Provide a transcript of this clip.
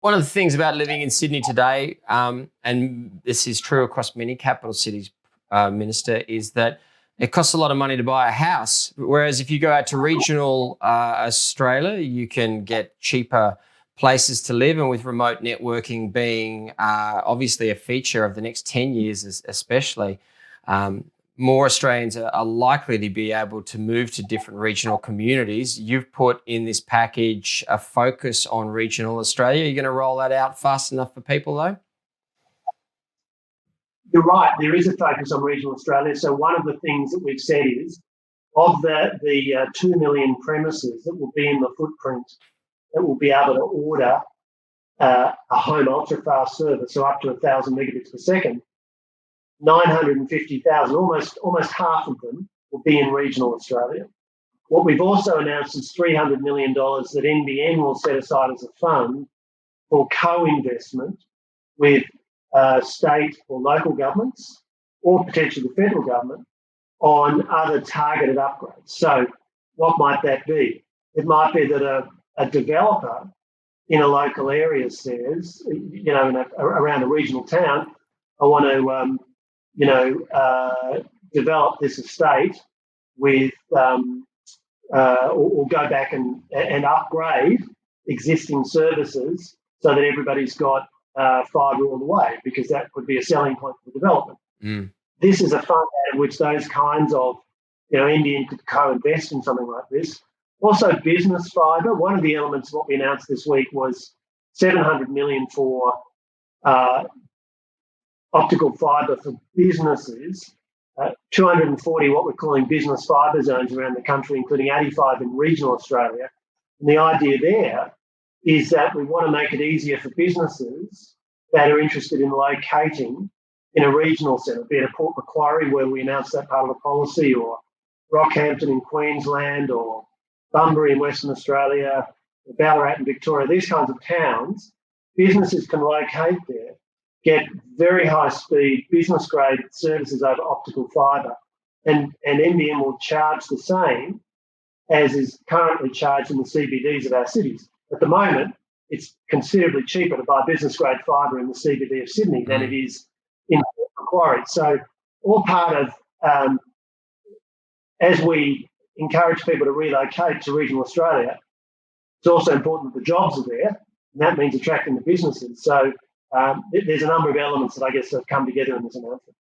One of the things about living in Sydney today, and this is true across many capital cities, Minister, is that it costs a lot of money to buy a house. Whereas if you go out to regional Australia, you can get cheaper places to live. And with remote networking being obviously a feature of the next 10 years, especially, more Australians are likely to be able to move to different regional communities. You've put in this package a focus on regional Australia. Are you going to roll that out fast enough for people, though? You're right, there is a focus on regional Australia. So one of the things that we've said is, of the 2 million premises that will be in the footprint that will be able to order a home ultra-fast service, so up to 1,000 megabits per second, 950,000, almost half of them, will be in regional Australia. What we've also announced is $300 million that NBN will set aside as a fund for co-investment with state or local governments, or potentially the federal government, on other targeted upgrades. So what might that be? It might be that a developer in a local area says, around a regional town, I want to develop this estate with, or go back and upgrade existing services so that everybody's got fibre all the way, because that could be a selling point for the development. This is a fund out of which those kinds of, NBN could co-invest in something like this. Also, business fibre. One of the elements of what we announced this week was $700 million for optical fibre for businesses, 240 what we're calling business fibre zones around the country, including 85 in regional Australia. And the idea there is that we want to make it easier for businesses that are interested in locating in a regional centre, be it a Port Macquarie, where we announced that part of the policy, or Rockhampton in Queensland, or Bunbury in Western Australia, or Ballarat in Victoria, these kinds of towns. Businesses can locate there, get very high-speed, business-grade services over optical fibre, and NBN will charge the same as is currently charged in the CBDs of our cities. At the moment, it's considerably cheaper to buy business-grade fibre in the CBD of Sydney than it is in Macquarie. So all part of, as we encourage people to relocate to regional Australia, it's also important that the jobs are there, and that means attracting the businesses. So there's a number of elements that I guess have come together in this announcement.